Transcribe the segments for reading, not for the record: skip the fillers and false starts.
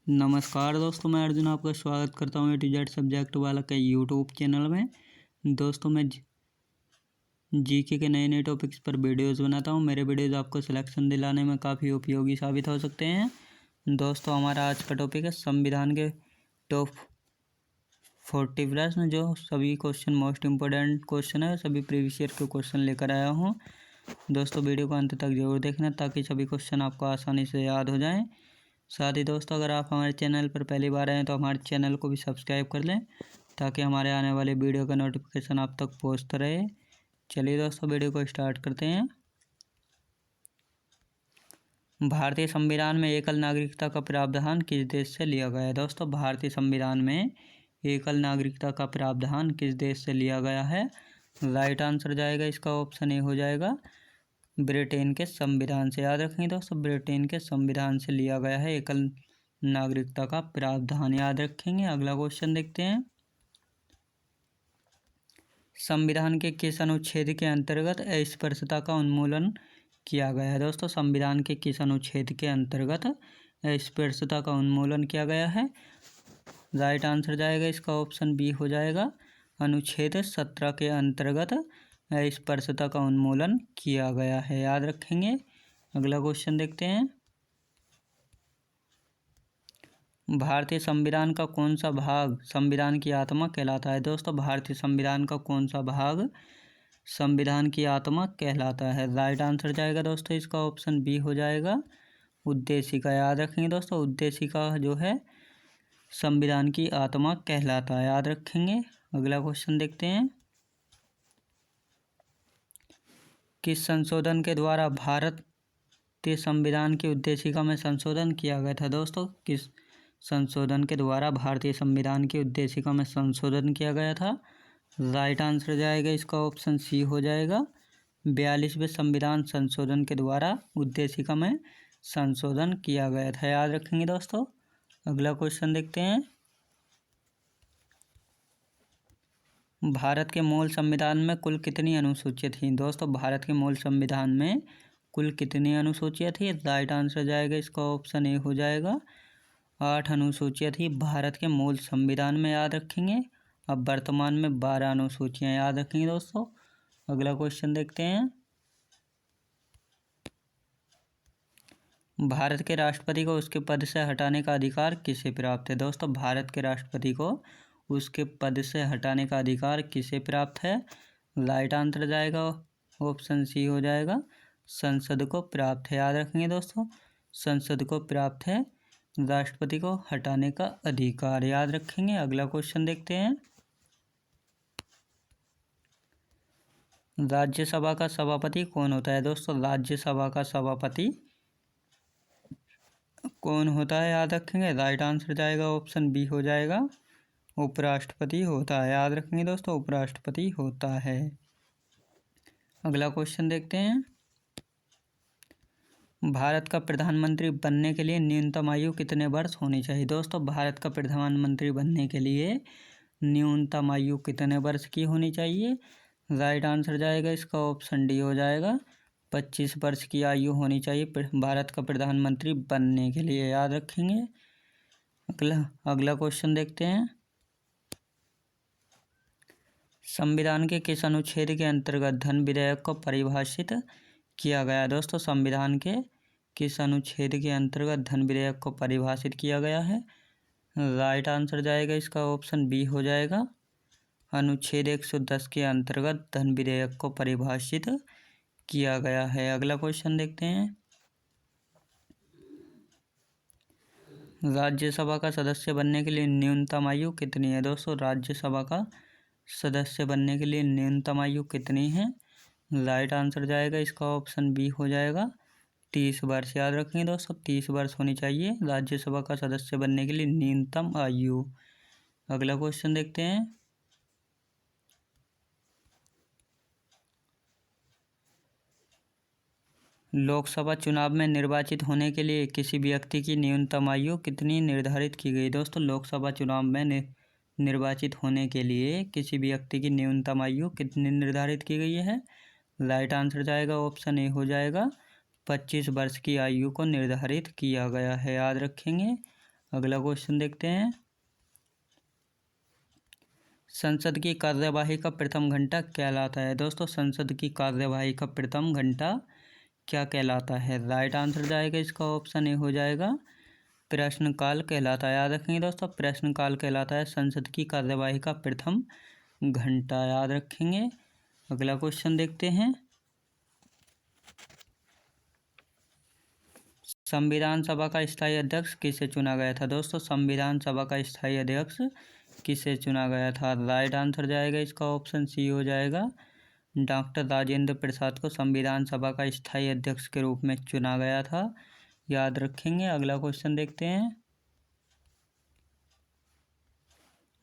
नमस्कार दोस्तों, मैं अर्जुन आपका स्वागत करता हूँ A to Z सब्जेक्ट वाला के यूट्यूब चैनल में। दोस्तों मैं जीके के नए नए टॉपिक्स पर वीडियोस बनाता हूँ। मेरे वीडियोस आपको सिलेक्शन दिलाने में काफ़ी उपयोगी साबित हो सकते हैं। दोस्तों हमारा आज का टॉपिक है संविधान के टॉप 40 प्रश्न, जो सभी क्वेश्चन मोस्ट इम्पोर्टेंट क्वेश्चन है। सभी प्रीवियस ईयर के क्वेश्चन लेकर आया हूँ। दोस्तों वीडियो को अंत तक जरूर देखना ताकि सभी क्वेश्चन आपको आसानी से याद हो जाएँ। साथ ही दोस्तों अगर आप हमारे चैनल पर पहली बार आए हैं तो हमारे चैनल को भी सब्सक्राइब कर लें ताकि हमारे आने वाले वीडियो का नोटिफिकेशन आप तक पहुंचता रहे। चलिए दोस्तों वीडियो को स्टार्ट करते हैं। भारतीय संविधान में एकल नागरिकता का प्रावधान किस देश से लिया गया है? दोस्तों भारतीय संविधान में एकल नागरिकता का प्रावधान किस देश से लिया गया है? राइट आंसर जाएगा इसका ऑप्शन ए हो जाएगा, ब्रिटेन के संविधान से। याद रखेंगे दोस्तों, ब्रिटेन के संविधान से लिया गया है एकल नागरिकता का प्रावधान, याद रखेंगे। अगला क्वेश्चन देखते हैं। संविधान के किस अनुच्छेद के अंतर्गत अस्पृश्यता का उन्मूलन किया गया है? दोस्तों संविधान के किस अनुच्छेद के अंतर्गत अस्पृश्यता का उन्मूलन किया गया है? राइट आंसर जाएगा इसका ऑप्शन बी हो जाएगा, अनुच्छेद 17 के अंतर्गत अस्पृश्यता का उन्मूलन किया गया है, याद रखेंगे। अगला क्वेश्चन देखते हैं। भारतीय संविधान का कौन सा भाग संविधान की आत्मा कहलाता है? दोस्तों भारतीय संविधान का कौन सा भाग संविधान की आत्मा कहलाता है? राइट आंसर जाएगा दोस्तों इसका ऑप्शन बी हो जाएगा, उद्देशिका। याद रखेंगे दोस्तों, उद्देशिका जो है संविधान की आत्मा कहलाता है, याद रखेंगे। अगला क्वेश्चन देखते हैं। किस संशोधन के द्वारा भारतीय संविधान की उद्देशिका में संशोधन किया गया था? दोस्तों किस संशोधन के द्वारा भारतीय संविधान की उद्देशिका में संशोधन किया गया था? राइट आंसर जाएगा इसका ऑप्शन सी हो जाएगा, 42वें संविधान संशोधन के द्वारा उद्देशिका में संशोधन किया गया था, याद रखेंगे दोस्तों। अगला क्वेश्चन देखते हैं। भारत के मूल संविधान में कुल कितनी अनुसूचियाँ थीं? दोस्तों भारत के मूल संविधान में कुल कितनी अनुसूचियाँ थी? राइट आंसर जाएगा इसका ऑप्शन ए हो जाएगा, 8 अनुसूचियाँ थी भारत के मूल संविधान में, याद रखेंगे। अब वर्तमान में 12 अनुसूचियाँ, याद रखेंगे दोस्तों। अगला क्वेश्चन देखते हैं। भारत के राष्ट्रपति को उसके पद से हटाने का अधिकार किसे प्राप्त है? दोस्तों भारत के राष्ट्रपति को उसके पद से हटाने का अधिकार किसे प्राप्त है? राइट आंसर जाएगा ऑप्शन सी हो जाएगा, संसद को प्राप्त है, याद रखेंगे दोस्तों। संसद को प्राप्त है राष्ट्रपति को हटाने का अधिकार, याद रखेंगे। अगला क्वेश्चन देखते हैं। राज्यसभा का सभापति कौन होता है? दोस्तों राज्यसभा का सभापति कौन होता है, याद रखेंगे। राइट आंसर जाएगा ऑप्शन बी हो जाएगा, उपराष्ट्रपति होता है, याद रखेंगे दोस्तों, उपराष्ट्रपति होता है। अगला क्वेश्चन देखते हैं। भारत का प्रधानमंत्री बनने के लिए न्यूनतम आयु कितने वर्ष होनी चाहिए? दोस्तों भारत का प्रधानमंत्री बनने के लिए न्यूनतम आयु कितने वर्ष की होनी चाहिए? राइट आंसर जाएगा इसका ऑप्शन डी हो जाएगा, 25 वर्ष की आयु होनी चाहिए भारत का प्रधानमंत्री बनने के लिए, याद रखेंगे। अगला क्वेश्चन देखते हैं। संविधान के किस अनुच्छेद के अंतर्गत धन विधेयक को परिभाषित किया गया? दोस्तों संविधान के किस अनुच्छेद के अंतर्गत धन विधेयक को परिभाषित किया गया है? राइट आंसर जाएगा इसका ऑप्शन बी हो जाएगा, अनुच्छेद 110 के अंतर्गत धन विधेयक को परिभाषित किया गया है। अगला क्वेश्चन देखते हैं। राज्यसभा का सदस्य बनने के लिए न्यूनतम आयु कितनी है? दोस्तों राज्यसभा का सदस्य बनने के लिए न्यूनतम आयु कितनी है? राइट आंसर जाएगा इसका ऑप्शन बी हो जाएगा, 30 वर्ष, याद रखेंगे दोस्तों, 30 वर्ष होनी चाहिए राज्यसभा का सदस्य बनने के लिए न्यूनतम आयु। अगला क्वेश्चन देखते हैं। लोकसभा चुनाव में निर्वाचित होने के लिए किसी व्यक्ति की न्यूनतम आयु कितनी निर्धारित की गई? दोस्तों लोकसभा चुनाव में निर्वाचित होने के लिए किसी व्यक्ति की न्यूनतम आयु कितनी निर्धारित की गई है? राइट आंसर जाएगा ऑप्शन ए हो जाएगा, 25 वर्ष की आयु को निर्धारित किया गया है, याद रखेंगे। अगला क्वेश्चन देखते हैं, संसद की कार्यवाही का प्रथम घंटा कहलाता है। दोस्तों संसद की कार्यवाही का प्रथम घंटा क्या कहलाता है? राइट आंसर जाएगा इसका ऑप्शन ए हो जाएगा प्रश्नकाल कहलाता है। याद रखेंगे दोस्तों, प्रश्नकाल कहलाता है संसद की कार्यवाही का प्रथम घंटा, याद रखेंगे। अगला क्वेश्चन देखते हैं, संविधान सभा का स्थायी अध्यक्ष किसे चुना गया था? दोस्तों संविधान सभा का स्थायी अध्यक्ष किसे चुना गया था? राइट आंसर जाएगा इसका ऑप्शन सी हो जाएगा डॉक्टर राजेंद्र प्रसाद को संविधान सभा का स्थायी अध्यक्ष के रूप में चुना गया था, याद रखेंगे। अगला क्वेश्चन देखते हैं,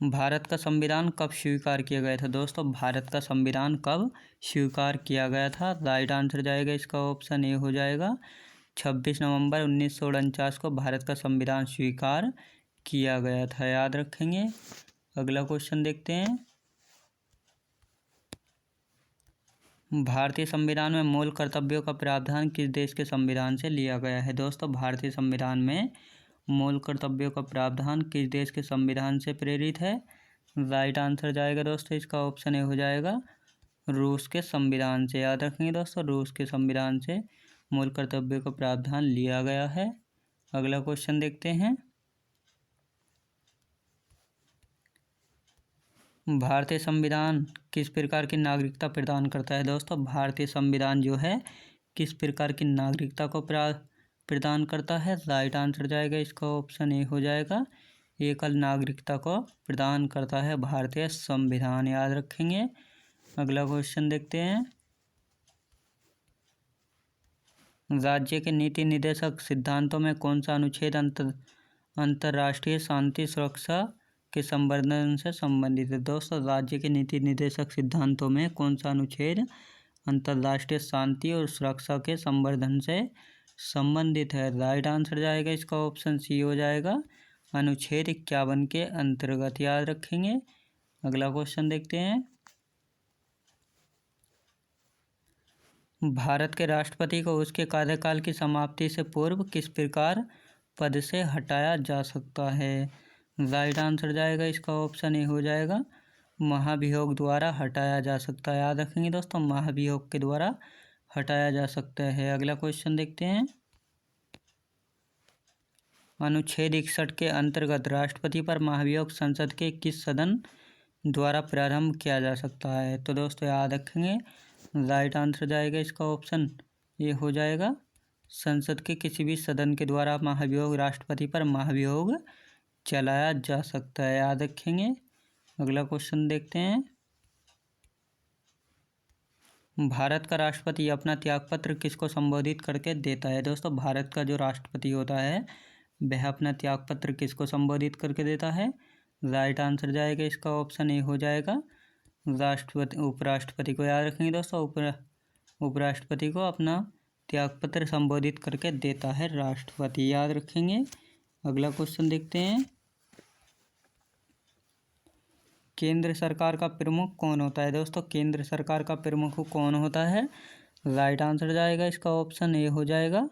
भारत का संविधान कब स्वीकार किया गया था? दोस्तों भारत का संविधान कब स्वीकार किया गया था? राइट आंसर जाएगा इसका ऑप्शन ए हो जाएगा 26 नवंबर 1949 को भारत का संविधान स्वीकार किया गया था, याद रखेंगे। अगला क्वेश्चन देखते हैं, भारतीय संविधान में मूल कर्तव्यों का प्रावधान किस देश के संविधान से लिया गया है? दोस्तों भारतीय संविधान में मूल कर्तव्यों का प्रावधान किस देश के संविधान से प्रेरित है? राइट आंसर जाएगा दोस्तों इसका ऑप्शन ए हो जाएगा रूस के संविधान से, याद रखेंगे दोस्तों, रूस के संविधान से मूल कर्तव्यों का प्रावधान लिया गया है। अगला क्वेश्चन देखते हैं, भारतीय संविधान किस प्रकार की नागरिकता प्रदान करता है? दोस्तों भारतीय संविधान जो है किस प्रकार की नागरिकता को प्रदान करता है? राइट आंसर जाएगा इसका ऑप्शन ए हो जाएगा एकल नागरिकता को प्रदान करता है भारतीय संविधान, याद रखेंगे। अगला क्वेश्चन देखते हैं, राज्य के नीति निर्देशक सिद्धांतों में कौन सा अनुच्छेद अंतर्राष्ट्रीय शांति सुरक्षा के संवर्धन से संबंधित है? दोस्तों राज्य के नीति निर्देशक सिद्धांतों में कौन सा अनुच्छेद अंतर्राष्ट्रीय शांति और सुरक्षा के संवर्धन से संबंधित है? राइट आंसर जाएगा इसका ऑप्शन सी हो जाएगा अनुच्छेद 51 के अंतर्गत, याद रखेंगे। अगला क्वेश्चन देखते हैं, भारत के राष्ट्रपति को उसके कार्यकाल की समाप्ति से पूर्व किस प्रकार पद से हटाया जा सकता है? राइट आंसर जाएगा इसका ऑप्शन ए हो जाएगा महाभियोग द्वारा हटाया जा सकता है, याद रखेंगे दोस्तों, महाभियोग के द्वारा हटाया जा सकता है। अगला क्वेश्चन देखते हैं, अनुच्छेद 61 के अंतर्गत राष्ट्रपति पर महाभियोग संसद के किस सदन द्वारा प्रारंभ किया जा सकता है? तो दोस्तों याद रखेंगे राइट आंसर जाएगा इसका ऑप्शन ये हो जाएगा संसद के किसी भी सदन के द्वारा महाभियोग राष्ट्रपति पर महाभियोग चलाया जा सकता है, याद रखेंगे। अगला क्वेश्चन देखते हैं, भारत का राष्ट्रपति अपना त्यागपत्र किसको संबोधित करके देता है? दोस्तों भारत का जो राष्ट्रपति होता है वह अपना त्यागपत्र किसको संबोधित करके देता है? राइट आंसर जाएगा इसका ऑप्शन ए हो जाएगा उपराष्ट्रपति को, याद रखेंगे दोस्तों, उपराष्ट्रपति को अपना त्यागपत्र संबोधित करके देता है राष्ट्रपति, याद रखेंगे। अगला क्वेश्चन देखते हैं, केंद्र सरकार का प्रमुख कौन होता है? दोस्तों केंद्र सरकार का प्रमुख कौन होता है? राइट आंसर जाएगा इसका ऑप्शन ए हो जाएगा,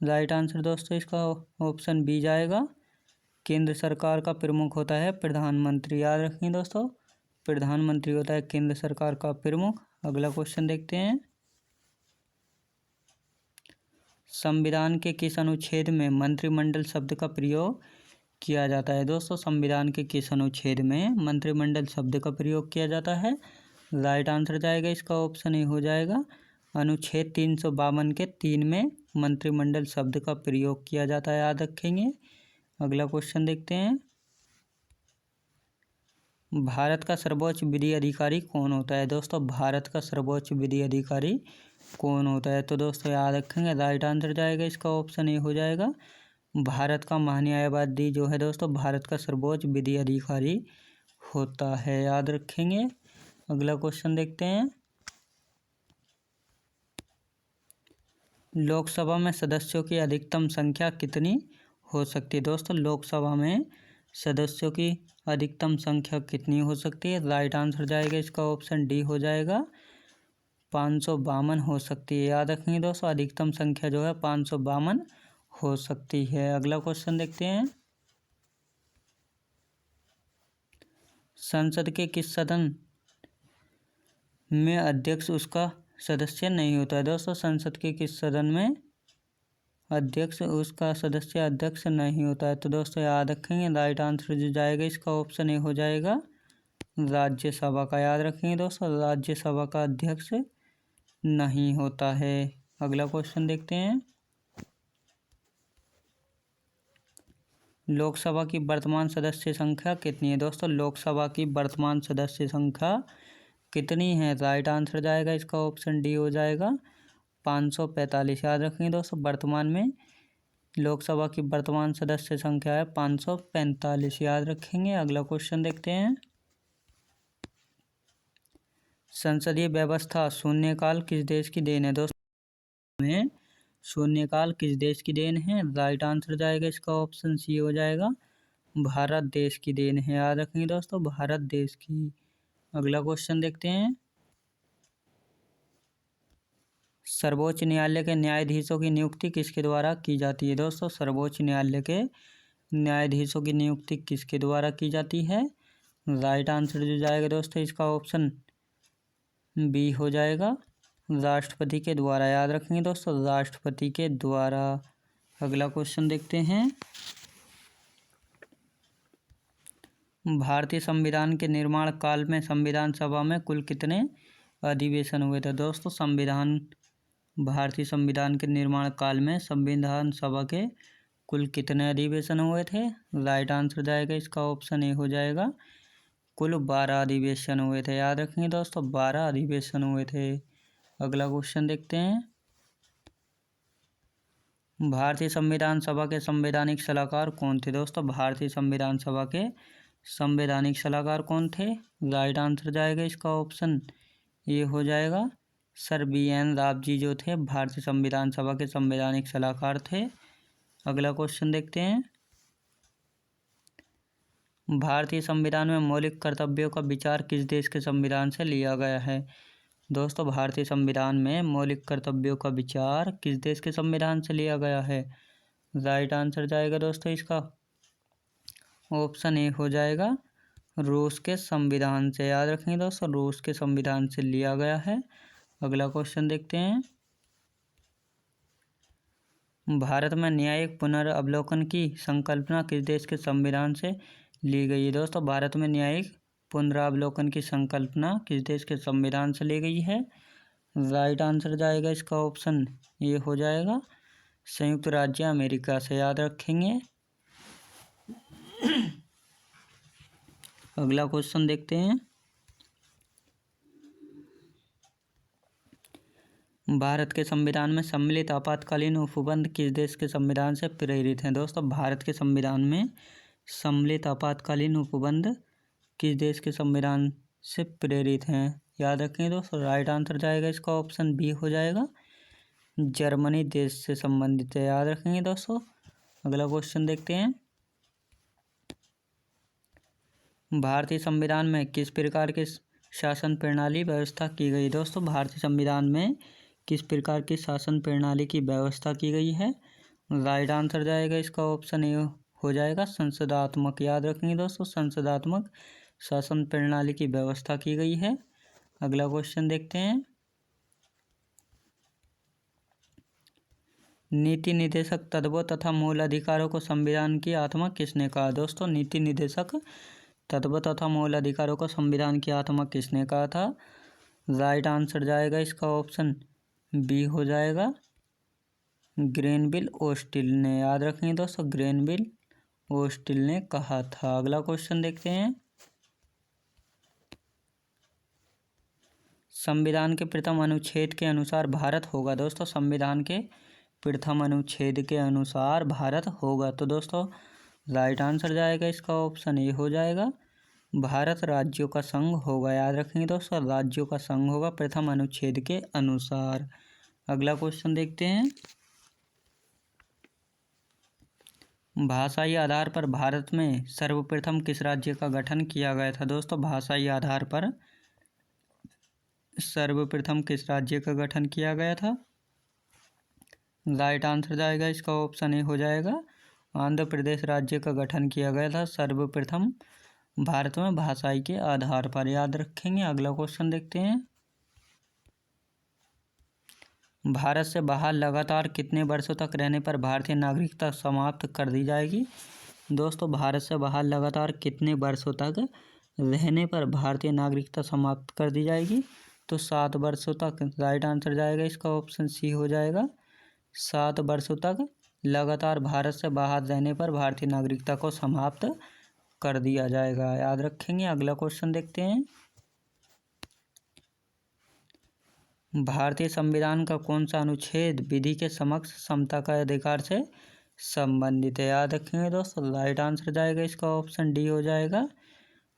राइट आंसर दोस्तों इसका ऑप्शन बी जाएगा केंद्र सरकार का प्रमुख होता है प्रधानमंत्री, याद रखेंगे दोस्तों, प्रधानमंत्री होता है केंद्र सरकार का प्रमुख। अगला क्वेश्चन देखते हैं, संविधान के किस अनुच्छेद में मंत्रिमंडल शब्द का प्रयोग किया जाता है? दोस्तों संविधान के किस अनुच्छेद में मंत्रिमंडल शब्द का प्रयोग किया जाता है? राइट आंसर जाएगा इसका ऑप्शन ए हो जाएगा अनुच्छेद 352 के 3 में मंत्रिमंडल शब्द का प्रयोग किया जाता है, याद रखेंगे। अगला क्वेश्चन देखते हैं, भारत का सर्वोच्च विधि अधिकारी कौन होता है? दोस्तों भारत का सर्वोच्च विधि अधिकारी कौन होता है? तो दोस्तों याद रखेंगे राइट आंसर जाएगा इसका ऑप्शन ए हो जाएगा भारत का महान्यायवादी जो है दोस्तों भारत का सर्वोच्च विधि अधिकारी होता है, याद रखेंगे। अगला क्वेश्चन देखते हैं, लोकसभा में सदस्यों की अधिकतम संख्या कितनी हो सकती है? दोस्तों लोकसभा में सदस्यों की अधिकतम संख्या कितनी हो सकती है? राइट आंसर जाएगा इसका ऑप्शन डी हो जाएगा 552 हो सकती है, याद रखेंगे दोस्तों, अधिकतम संख्या जो है 552 हो सकती है। अगला क्वेश्चन देखते हैं, संसद के किस सदन में अध्यक्ष उसका सदस्य नहीं होता है? दोस्तों संसद के किस सदन में अध्यक्ष उसका सदस्य अध्यक्ष नहीं होता है? तो दोस्तों याद रखेंगे, राइट आंसर जो जाएगा इसका ऑप्शन ए हो जाएगा राज्यसभा का। याद रखेंगे दोस्तों, राज्यसभा का अध्यक्ष नहीं होता है। अगला क्वेश्चन देखते हैं। लोकसभा की वर्तमान सदस्य संख्या कितनी है? दोस्तों लोकसभा की वर्तमान सदस्य संख्या कितनी है? राइट आंसर जाएगा इसका ऑप्शन डी हो जाएगा 545। याद रखेंगे दोस्तों, वर्तमान में लोकसभा की वर्तमान सदस्य संख्या है 545। याद रखेंगे। अगला क्वेश्चन देखते हैं। संसदीय व्यवस्था शून्यकाल किस देश की देन है? दोस्तों में शून्यकाल किस देश की देन है? राइट आंसर जाएगा इसका ऑप्शन सी हो जाएगा भारत देश की देन है। याद रखेंगे दोस्तों, भारत देश की। अगला क्वेश्चन देखते हैं। सर्वोच्च न्यायालय के न्यायाधीशों की नियुक्ति किसके द्वारा की जाती है? दोस्तों सर्वोच्च न्यायालय के न्यायाधीशों की नियुक्ति किसके द्वारा की जाती है? राइट आंसर जो जाएगा दोस्तों इसका ऑप्शन बी हो जाएगा राष्ट्रपति के द्वारा। याद रखेंगे दोस्तों, राष्ट्रपति के द्वारा। अगला क्वेश्चन देखते हैं। भारतीय संविधान के निर्माण काल में संविधान सभा में कुल कितने अधिवेशन हुए थे? दोस्तों भारतीय संविधान के निर्माण काल में संविधान सभा के कुल कितने अधिवेशन हुए थे? राइट आंसर जाएगा इसका ऑप्शन ए हो जाएगा कुल 12 अधिवेशन हुए थे। याद रखेंगे दोस्तों, 12 अधिवेशन हुए थे। अगला क्वेश्चन देखते हैं। भारतीय संविधान सभा के संवैधानिक सलाहकार कौन थे? दोस्तों भारतीय संविधान सभा के संवैधानिक सलाहकार कौन थे? राइट आंसर जाएगा इसका ऑप्शन ये हो जाएगा सर BN राव जी जो थे भारतीय संविधान सभा के संवैधानिक सलाहकार थे। अगला क्वेश्चन देखते हैं। भारतीय संविधान में मौलिक कर्तव्यों का विचार किस देश के संविधान से लिया गया है? दोस्तों भारतीय संविधान में मौलिक कर्तव्यों का विचार किस देश के संविधान से लिया गया है? राइट आंसर जाएगा दोस्तों इसका ऑप्शन ए हो जाएगा रूस के संविधान से। याद रखेंगे दोस्तों, रूस के संविधान से लिया गया है। अगला क्वेश्चन देखते हैं। भारत में न्यायिक पुनर्वलोकन की संकल्पना किस देश के संविधान से ली गई है? दोस्तों भारत में न्यायिक पुनरावलोकन की संकल्पना किस देश के संविधान से ली गई है? राइट आंसर जाएगा इसका ऑप्शन ये हो जाएगा संयुक्त राज्य अमेरिका से। याद रखेंगे। अगला क्वेश्चन देखते हैं। भारत के संविधान में सम्मिलित आपातकालीन उपबंध किस देश के संविधान से प्रेरित हैं? दोस्तों भारत के संविधान में सम्मिलित आपातकालीन उपबंध किस देश के संविधान से प्रेरित हैं? याद रखेंगे दोस्तों, राइट आंसर जाएगा इसका ऑप्शन बी हो जाएगा जर्मनी देश से संबंधित है। याद रखेंगे दोस्तों। अगला क्वेश्चन देखते हैं। भारतीय संविधान में किस प्रकार की शासन प्रणाली व्यवस्था की गई? दोस्तों भारतीय संविधान में किस प्रकार की शासन प्रणाली की व्यवस्था की गई है? राइट आंसर जाएगा इसका ऑप्शन ए हो जाएगा संसदात्मक। याद रखेंगे दोस्तों, संसदात्मक शासन प्रणाली की व्यवस्था की गई है। अगला क्वेश्चन देखते हैं। नीति निदेशक तत्वों तथा मूल अधिकारों को संविधान की आत्मा किसने कहा? दोस्तों नीति निदेशक तत्वों तथा मूल अधिकारों को संविधान की आत्मा किसने कहा था? राइट आंसर जाएगा इसका ऑप्शन बी हो जाएगा ग्रेनविल ओस्टिल ने। याद रखेंगे दोस्तों, ग्रेनविल ओस्टिल ने कहा था। अगला क्वेश्चन देखते हैं। संविधान के प्रथम अनुच्छेद के अनुसार भारत होगा। दोस्तों संविधान के प्रथम अनुच्छेद के अनुसार भारत होगा। तो दोस्तों राइट आंसर जाएगा इसका ऑप्शन ए हो जाएगा भारत राज्यों का संघ होगा। याद रखेंगे दोस्तों, राज्यों का संघ होगा प्रथम अनुच्छेद के अनुसार। अगला क्वेश्चन देखते हैं। भाषाई आधार पर भारत में सर्वप्रथम किस राज्य का गठन किया गया था? दोस्तों भाषाई आधार पर सर्वप्रथम किस राज्य का गठन किया गया था? राइट आंसर जाएगा इसका ऑप्शन ए हो जाएगा आंध्र प्रदेश राज्य का गठन किया गया था सर्वप्रथम भारत में भाषाई के आधार पर, याद रखेंगे। अगला क्वेश्चन देखते हैं। भारत से बाहर लगातार कितने वर्षों तक रहने पर भारतीय नागरिकता समाप्त कर दी जाएगी? दोस्तों, भारत से बाहर लगातार कितने वर्षों तक रहने पर भारतीय नागरिकता समाप्त कर दी जाएगी? तो 7 वर्षों तक राइट आंसर जाएगा इसका, ऑप्शन सी हो जाएगा। 7 वर्षों तक लगातार भारत से बाहर रहने पर भारतीय नागरिकता को समाप्त कर दिया जाएगा, याद रखेंगे। अगला क्वेश्चन देखते हैं। भारतीय संविधान का कौन सा अनुच्छेद विधि के समक्ष समता का अधिकार से संबंधित है? याद रखेंगे दोस्तों, राइट आंसर जाएगा इसका, ऑप्शन डी हो जाएगा,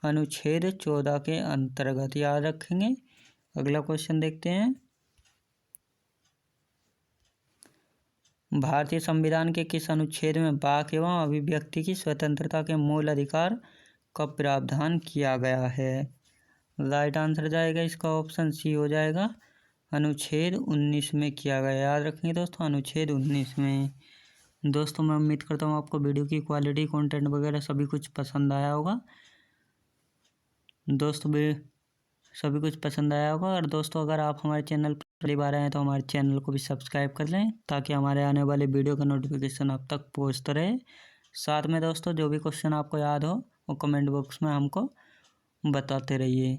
अनुच्छेद 14 के अंतर्गत, याद रखेंगे। अगला क्वेश्चन देखते हैं। भारतीय संविधान के किस अनुच्छेद में वाक एवं अभिव्यक्ति की स्वतंत्रता के मूल अधिकार का प्रावधान किया गया है? राइट आंसर जाएगा इसका, ऑप्शन सी हो जाएगा, अनुच्छेद 19 में किया गया, याद रखेंगे दोस्तों, अनुच्छेद 19 में। दोस्तों, मैं उम्मीद करता हूँ आपको वीडियो की क्वालिटी, कंटेंट वगैरह सभी कुछ पसंद आया होगा। दोस्तों, सभी कुछ पसंद आया होगा। और दोस्तों, अगर आप हमारे चैनल पर पहली बार आए हैं तो हमारे चैनल को भी सब्सक्राइब कर लें, ताकि हमारे आने वाले वीडियो का नोटिफिकेशन आप तक पहुंचता रहे। साथ में दोस्तों, जो भी क्वेश्चन आपको याद हो वो कमेंट बॉक्स में हमको बताते रहिए।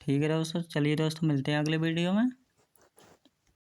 ठीक है दोस्तों, चलिए दोस्तों, मिलते हैं अगले वीडियो में।